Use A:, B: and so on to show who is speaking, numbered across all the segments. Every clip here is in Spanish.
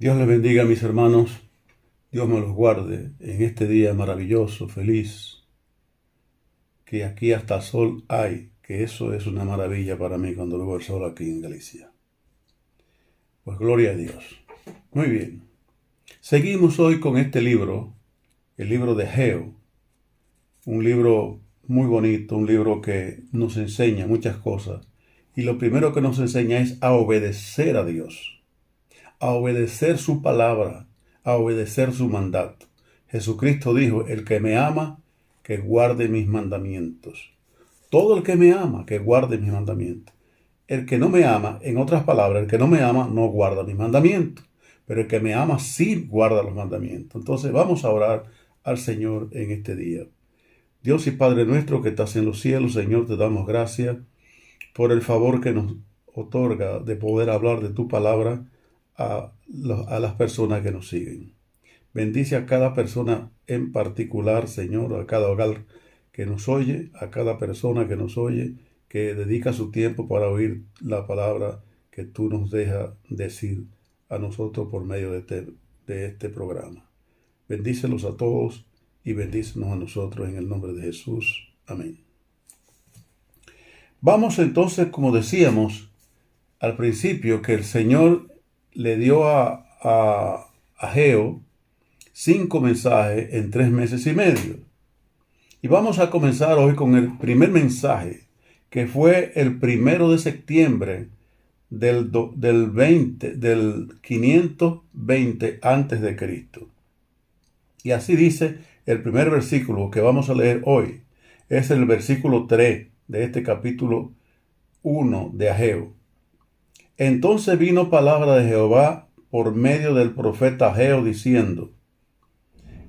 A: Dios les bendiga, mis hermanos. Dios me los guarde en este día maravilloso, feliz, que aquí hasta sol hay, que eso es una maravilla para mí cuando veo el sol aquí en Galicia. Pues gloria a Dios. Muy bien. Seguimos hoy con este libro, el libro de Ageo, un libro muy bonito, un libro que nos enseña muchas cosas. Y lo primero que nos enseña es a obedecer a Dios, a obedecer su palabra, a obedecer su mandato. Jesucristo dijo, el que me ama, que guarde mis mandamientos. Todo el que me ama, que guarde mis mandamientos. El que no me ama, en otras palabras, el que no me ama no guarda mis mandamientos. Pero el que me ama sí guarda los mandamientos. Entonces vamos a orar al Señor en este día. Dios y Padre nuestro que estás en los cielos, Señor, te damos gracias por el favor que nos otorga de poder hablar de tu palabra a las personas que nos siguen. Bendice a cada persona en particular, Señor, a cada hogar que nos oye, a cada persona que nos oye, que dedica su tiempo para oír la palabra que tú nos dejas decir a nosotros por medio de este programa. Bendícelos a todos y bendícenos a nosotros en el nombre de Jesús. Amén. Vamos entonces, como decíamos al principio, que el Señor le dio a Ageo 5 mensajes en 3 meses y medio. Y vamos a comenzar hoy con el primer mensaje, que fue el 1 de septiembre del 520 antes de Cristo. Y así dice el primer versículo que vamos a leer hoy. Es el versículo 3 de este capítulo 1 de Ageo. Entonces vino palabra de Jehová por medio del profeta Ageo diciendo: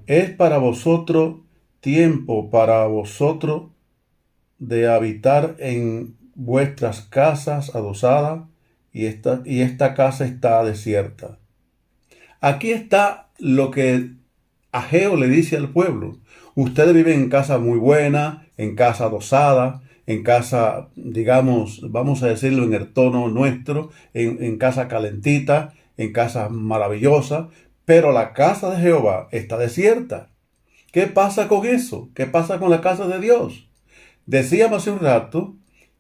A: es para vosotros tiempo para vosotros de habitar en vuestras casas adosadas, y esta casa está desierta. Aquí está lo que Ageo le dice al pueblo. Ustedes viven en casa muy buena, en casa adosada, en casa, digamos, vamos a decirlo en el tono nuestro, en casa calentita, en casa maravillosa, pero la casa de Jehová está desierta. ¿Qué pasa con eso? ¿Qué pasa con la casa de Dios? Decíamos hace un rato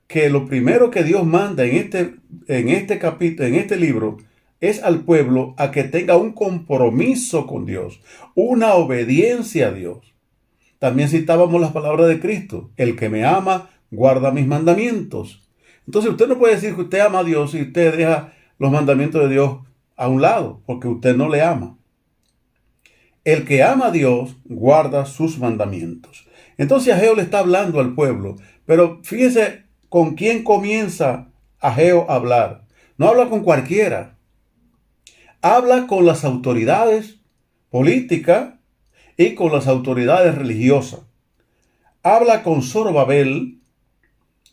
A: que lo primero que Dios manda en este capítulo, en este libro, es al pueblo a que tenga un compromiso con Dios, una obediencia a Dios. También citábamos las palabras de Cristo: el que me ama, guarda mis mandamientos. Entonces usted no puede decir que usted ama a Dios y usted deja los mandamientos de Dios a un lado, porque usted no le ama. El que ama a Dios guarda sus mandamientos. Entonces Ageo le está hablando al pueblo, pero fíjese con quién comienza Ageo a hablar. No habla con cualquiera. Habla con las autoridades políticas y con las autoridades religiosas. Habla con Zorobabel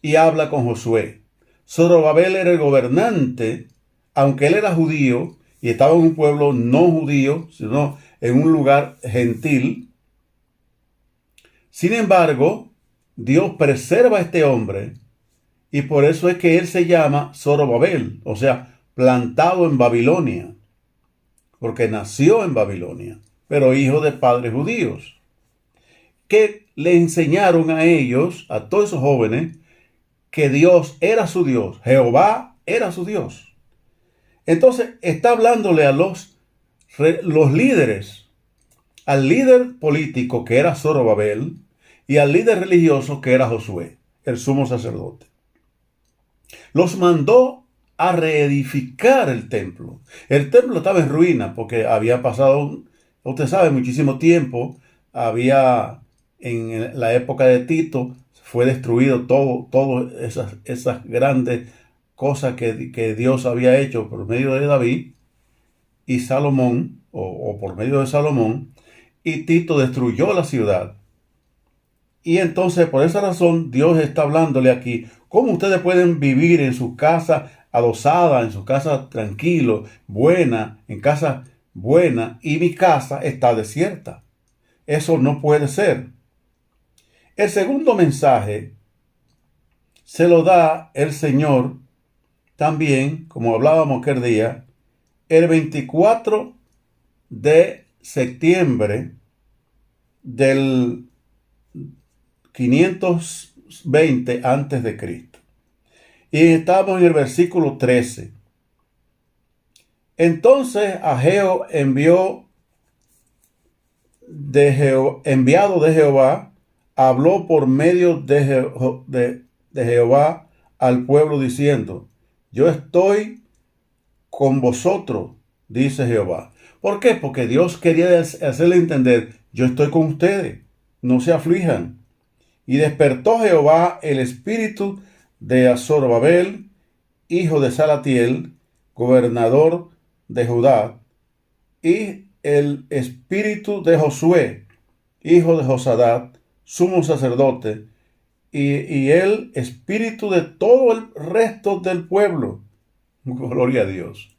A: y habla con Josué. Zorobabel era el gobernante, aunque él era judío y estaba en un pueblo no judío, sino en un lugar gentil. Sin embargo, Dios preserva a este hombre y por eso es que él se llama Zorobabel, o sea, plantado en Babilonia, porque nació en Babilonia, pero hijo de padres judíos, que le enseñaron a ellos, a todos esos jóvenes, que Dios era su Dios, Jehová era su Dios. Entonces está hablándole a los líderes, al líder político que era Zorobabel y al líder religioso que era Josué, el sumo sacerdote. Los mandó a reedificar el templo. El templo estaba en ruina porque había pasado, usted sabe, muchísimo tiempo. En la época de Tito, fue destruido todo esas grandes cosas que Dios había hecho por medio de David y Salomón, o por medio de Salomón, y Tito destruyó la ciudad. Y entonces, por esa razón, Dios está hablándole aquí: ¿cómo ustedes pueden vivir en su casa adosada, en su casa tranquilo, buena, en casa buena, y mi casa está desierta? Eso no puede ser. El segundo mensaje se lo da el Señor también, como hablábamos aquel día, el 24 de septiembre del 520 antes de Cristo. Y estamos en el versículo 13. Entonces Ageo enviado de Jehová, habló por medio de Jehová al pueblo diciendo: yo estoy con vosotros, dice Jehová. ¿Por qué? Porque Dios quería hacerle entender: yo estoy con ustedes, no se aflijan. Y despertó Jehová el espíritu de Zorobabel, hijo de Salatiel, gobernador de Judá, y el espíritu de Josué, hijo de Josadat, sumo sacerdote, y el espíritu de todo el resto del pueblo. Gloria a Dios.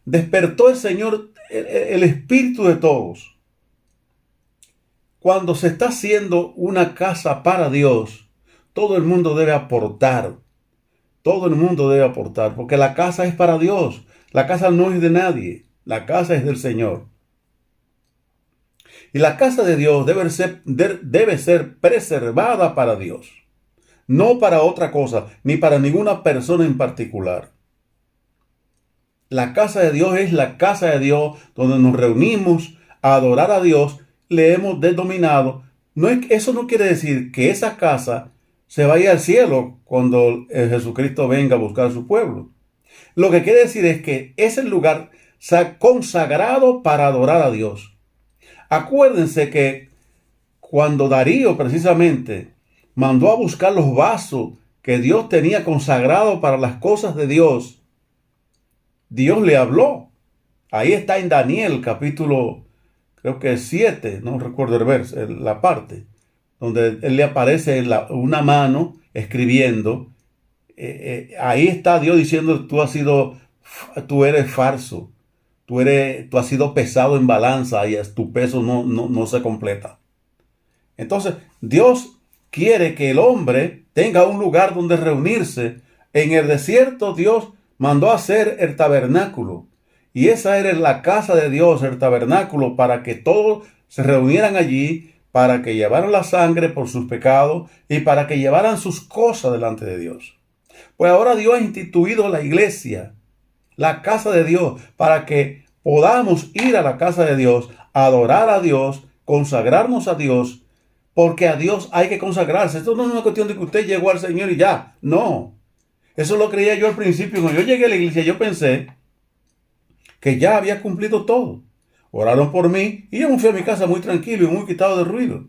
A: Despertó el Señor el espíritu de todos. Cuando se está haciendo una casa para Dios, todo el mundo debe aportar. Todo el mundo debe aportar, porque la casa es para Dios. La casa no es de nadie. La casa es del Señor. Y la casa de Dios debe ser preservada para Dios. No para otra cosa, ni para ninguna persona en particular. La casa de Dios es la casa de Dios donde nos reunimos a adorar a Dios. Le hemos denominado. Eso no quiere decir que esa casa se vaya al cielo cuando Jesucristo venga a buscar a su pueblo. Lo que quiere decir es que es el lugar consagrado para adorar a Dios. Acuérdense que cuando Darío precisamente mandó a buscar los vasos que Dios tenía consagrado para las cosas de Dios, Dios le habló. Ahí está en Daniel capítulo, creo que 7, no recuerdo el verso, la parte, donde él le aparece una mano escribiendo. Ahí está Dios diciendo: tú eres falso, tú has sido pesado en balanza y tu peso no se completa. Entonces, Dios quiere que el hombre tenga un lugar donde reunirse. En el desierto Dios mandó hacer el tabernáculo. Y esa era la casa de Dios, el tabernáculo, para que todos se reunieran allí, para que llevaran la sangre por sus pecados y para que llevaran sus cosas delante de Dios. Pues ahora Dios ha instituido la iglesia, la casa de Dios, para que podamos ir a la casa de Dios, adorar a Dios, consagrarnos a Dios, porque a Dios hay que consagrarse. Esto no es una cuestión de que usted llegó al Señor y ya. No. Eso lo creía yo al principio. Cuando yo llegué a la iglesia, yo pensé que ya había cumplido todo. Oraron por mí y yo me fui a mi casa muy tranquilo y muy quitado de ruido.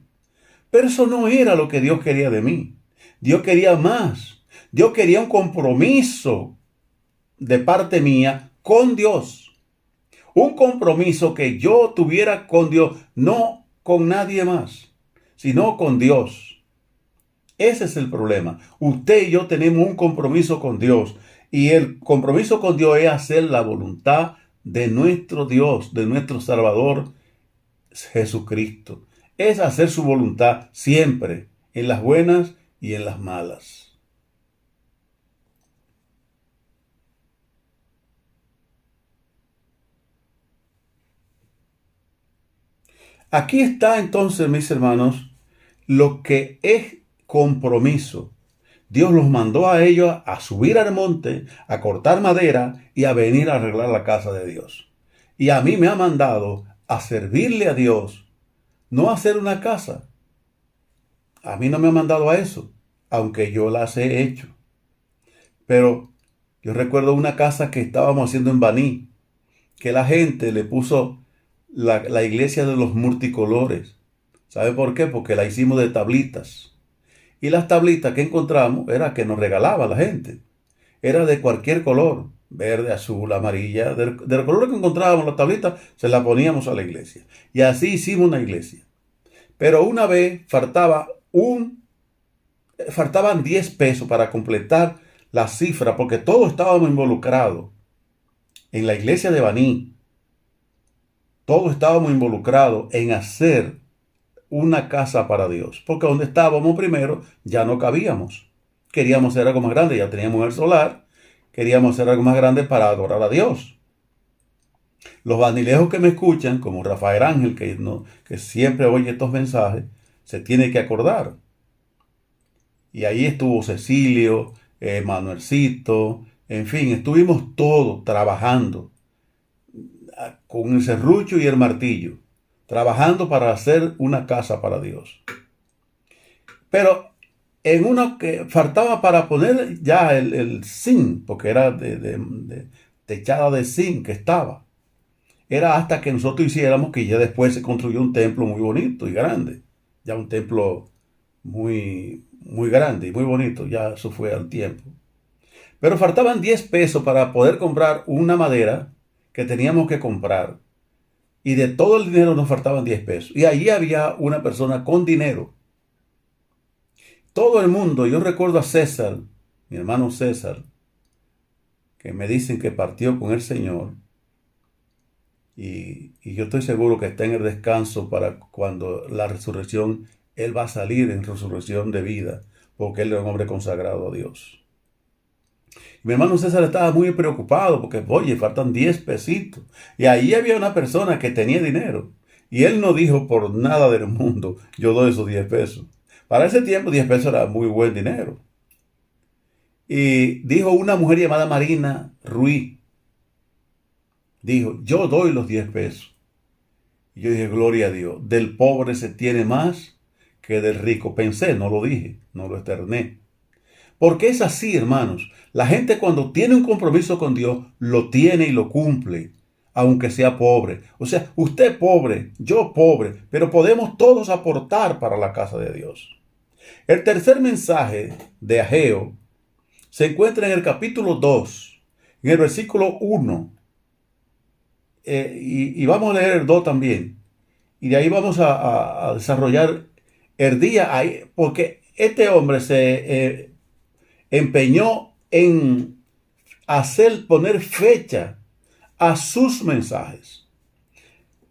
A: Pero eso no era lo que Dios quería de mí. Dios quería más. Dios quería un compromiso de parte mía con Dios. Un compromiso que yo tuviera con Dios, no con nadie más, sino con Dios. Ese es el problema. Usted y yo tenemos un compromiso con Dios. Y el compromiso con Dios es hacer la voluntad de nuestro Dios, de nuestro Salvador Jesucristo. Es hacer su voluntad siempre, en las buenas y en las malas. Aquí está entonces, mis hermanos, lo que es compromiso. Dios los mandó a ellos a subir al monte, a cortar madera y a venir a arreglar la casa de Dios. Y a mí me ha mandado a servirle a Dios, no a hacer una casa. A mí no me ha mandado a eso, aunque yo las he hecho. Pero yo recuerdo una casa que estábamos haciendo en Baní, que la gente le puso la iglesia de los multicolores. ¿Sabe por qué? Porque la hicimos de tablitas. Y las tablitas que encontramos era que nos regalaba la gente. Era de cualquier color. Verde, azul, amarilla. Del color que encontrábamos las tablitas, se las poníamos a la iglesia. Y así hicimos una iglesia. Pero una vez faltaban 10 pesos para completar la cifra, porque todos estábamos involucrados. En la iglesia de Baní, todos estábamos involucrados en hacer una casa para Dios, porque donde estábamos primero ya no cabíamos. Queríamos hacer algo más grande, ya teníamos el solar, queríamos hacer algo más grande para adorar a Dios. Los vanilejos que me escuchan, como Rafael Ángel, que siempre oye estos mensajes, se tiene que acordar. Y ahí estuvo Cecilio, Manuelcito, en fin, estuvimos todos trabajando con el serrucho y el martillo, trabajando para hacer una casa para Dios. Pero en uno que faltaba para poner ya el zinc, porque era de techada de zinc que estaba. Era hasta que nosotros hiciéramos que ya después se construyó un templo muy bonito y grande. Ya un templo muy grande y muy bonito. Ya eso fue al tiempo. Pero faltaban 10 pesos para poder comprar una madera que teníamos que comprar. Y de todo el dinero nos faltaban 10 pesos. Y allí había una persona con dinero. Todo el mundo, yo recuerdo a César, mi hermano César, que me dicen que partió con el Señor. Y yo estoy seguro que está en el descanso para cuando la resurrección, él va a salir en resurrección de vida, porque él es un hombre consagrado a Dios. Y mi hermano César estaba muy preocupado porque, oye, faltan 10 pesitos. Y ahí había una persona que tenía dinero. Y él no dijo por nada del mundo, yo doy esos 10 pesos. Para ese tiempo 10 pesos era muy buen dinero. Y dijo una mujer llamada Marina Ruiz, dijo, yo doy los 10 pesos. Y yo dije, gloria a Dios, del pobre se tiene más que del rico. Pensé, no lo dije, no lo externé. Porque es así, hermanos. La gente cuando tiene un compromiso con Dios, lo tiene y lo cumple, aunque sea pobre. O sea, usted pobre, yo pobre, pero podemos todos aportar para la casa de Dios. El tercer mensaje de Ageo se encuentra en el capítulo 2, en el versículo 1. Y vamos a leer el 2 también. Y de ahí vamos a desarrollar el día ahí, porque este hombre se empeñó en poner fecha a sus mensajes.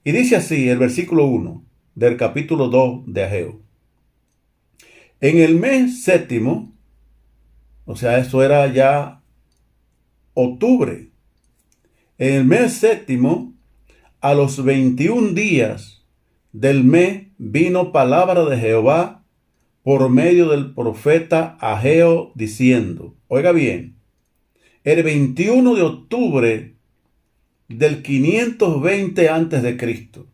A: Y dice así el versículo 1 del capítulo 2 de Ageo. En el mes séptimo, o sea, eso era ya octubre. En el mes séptimo, a los 21 días del mes, vino palabra de Jehová por medio del profeta Ageo diciendo, oiga bien, el 21 de octubre del 520 antes de Cristo,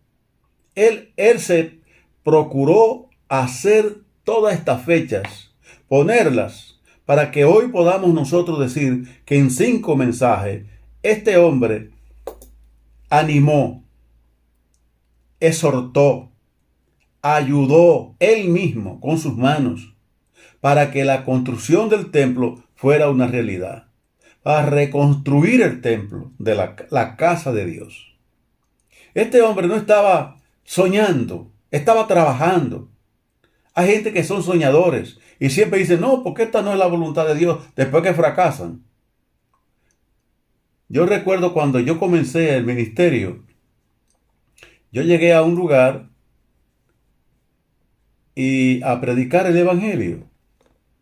A: él se procuró hacer todas estas fechas, ponerlas, para que hoy podamos nosotros decir que en 5 mensajes este hombre animó, exhortó, ayudó él mismo con sus manos para que la construcción del templo fuera una realidad, para reconstruir el templo de la casa de Dios. Este hombre no estaba soñando, estaba trabajando. Hay gente que son soñadores y siempre dicen, no, porque esta no es la voluntad de Dios, después que fracasan. Yo recuerdo cuando yo comencé el ministerio, yo llegué a un lugar y a predicar el evangelio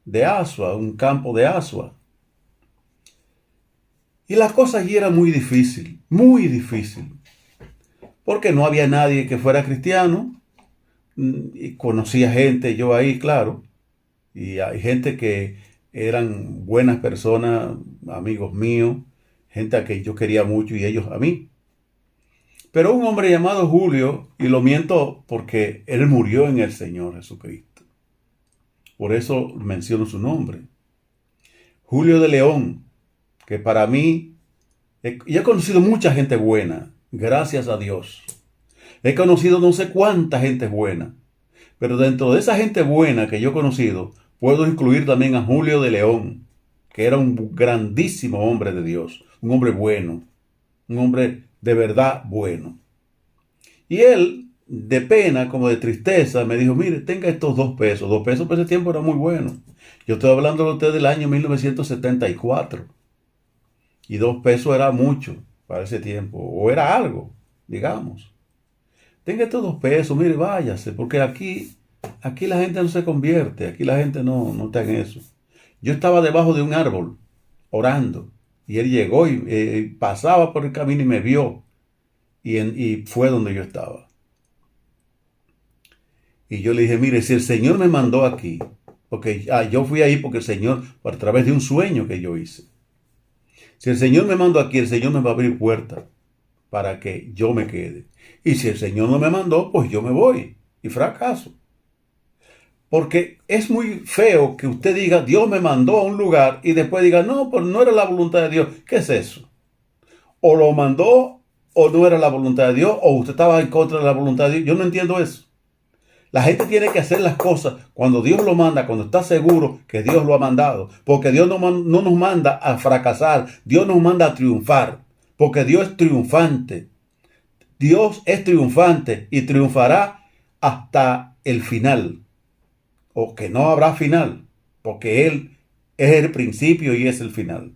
A: de Asua, un campo de Asua. Y la cosa allí era muy difícil, porque no había nadie que fuera cristiano. Y conocía gente yo ahí, claro, y hay gente que eran buenas personas, amigos míos, gente a que yo quería mucho y ellos a mí. Pero un hombre llamado Julio, y lo miento porque él murió en el Señor Jesucristo, por eso menciono su nombre, Julio de León, que para mí, yo he conocido mucha gente buena, gracias a Dios. He conocido no sé cuánta gente buena, pero dentro de esa gente buena que yo he conocido, puedo incluir también a Julio de León, que era un grandísimo hombre de Dios, un hombre bueno, un hombre de verdad bueno. Y él, de pena, como de tristeza, me dijo, mire, tenga estos 2 pesos. 2 pesos por ese tiempo era muy bueno. Yo estoy hablando de usted del año 1974. Y 2 pesos era mucho para ese tiempo, o era algo, digamos. Tenga estos 2 pesos, mire, váyase, porque aquí la gente no se convierte, aquí la gente no está en eso. Yo estaba debajo de un árbol, orando, y él llegó y pasaba por el camino y me vio. y fue donde yo estaba. Y yo le dije, mire, si el Señor me mandó aquí, porque yo fui ahí porque el Señor, a través de un sueño que yo hice. Si el Señor me mandó aquí, el Señor me va a abrir puertas para que yo me quede. Y si el Señor no me mandó, pues yo me voy y fracaso. Porque es muy feo que usted diga, Dios me mandó a un lugar y después diga, no, pues no era la voluntad de Dios. ¿Qué es eso? O lo mandó o no era la voluntad de Dios, o usted estaba en contra de la voluntad de Dios. Yo no entiendo eso. La gente tiene que hacer las cosas cuando Dios lo manda, cuando está seguro que Dios lo ha mandado. Porque Dios no nos manda a fracasar, Dios nos manda a triunfar. Porque Dios es triunfante. Dios es triunfante y triunfará hasta el final. O que no habrá final, porque Él es el principio y es el final.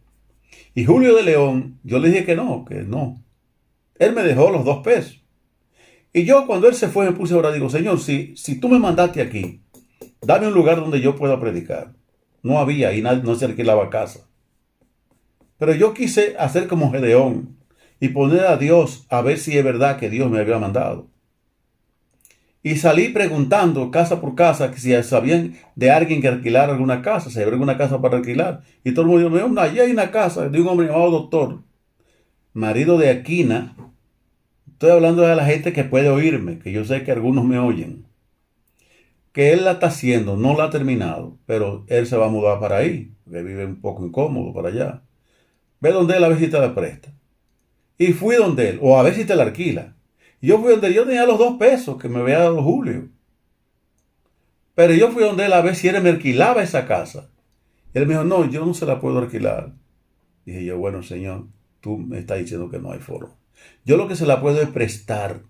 A: Y Julio de León, yo le dije que no, que no. Él me dejó los 2 pesos. Y yo cuando él se fue me puse a orar, digo, Señor, si tú me mandaste aquí, dame un lugar donde yo pueda predicar. No había y no se alquilaba casa. Pero yo quise hacer como Gedeón y poner a Dios a ver si es verdad que Dios me había mandado. Y salí preguntando casa por casa que si sabían de alguien que alquilara alguna casa, si había alguna casa para alquilar. Y todo el mundo me dijo, allí hay una casa de un hombre llamado Doctor, marido de Aquina. Estoy hablando de la gente que puede oírme, que yo sé que algunos me oyen. Que él la está haciendo, no la ha terminado, pero él se va a mudar para ahí, que vive un poco incómodo para allá. Ve donde él a ver si te la presta. Y fui donde él, o a ver si te la alquila. Y yo fui donde yo tenía los 2 pesos que me había dado Julio. Pero yo fui donde él a ver si él me alquilaba esa casa. Y él me dijo, no, yo no se la puedo alquilar. Dije yo, bueno, Señor, tú me estás diciendo que no hay foro. Yo lo que se la puedo es prestar.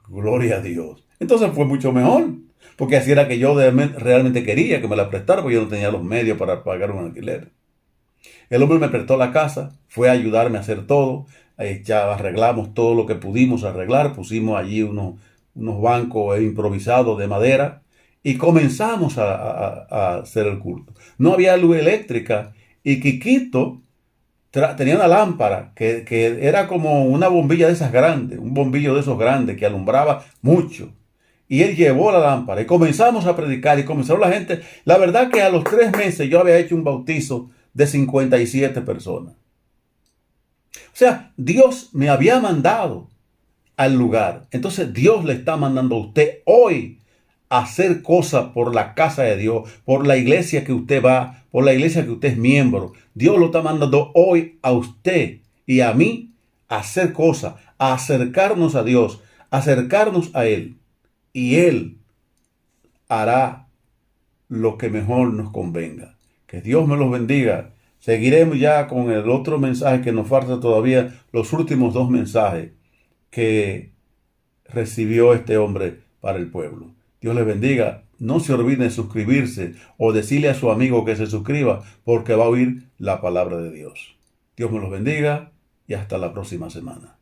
A: Gloria a Dios. Entonces fue mucho mejor. Porque así era que yo realmente quería que me la prestara, porque yo no tenía los medios para pagar un alquiler. El hombre me prestó la casa, fue a ayudarme a hacer todo. Ya arreglamos todo lo que pudimos arreglar. Pusimos allí unos bancos improvisados de madera y comenzamos a hacer el culto. No había luz eléctrica y Quiquito tenía una lámpara que era como una bombilla de esas grandes, un bombillo de esos grandes que alumbraba mucho. Y él llevó la lámpara y comenzamos a predicar y comenzaron la gente. La verdad que a los 3 meses yo había hecho un bautizo de 57 personas. O sea, Dios me había mandado al lugar. Entonces Dios le está mandando a usted hoy a hacer cosas por la casa de Dios, por la iglesia que usted va, por la iglesia que usted es miembro. Dios lo está mandando hoy a usted y a mí a hacer cosas, a acercarnos a Dios, a acercarnos a Él. Y Él hará lo que mejor nos convenga. Que Dios me los bendiga. Seguiremos ya con el otro mensaje que nos falta todavía, los últimos 2 mensajes que recibió este hombre para el pueblo. Dios les bendiga. No se olviden de suscribirse o decirle a su amigo que se suscriba, porque va a oír la palabra de Dios. Dios me los bendiga y hasta la próxima semana.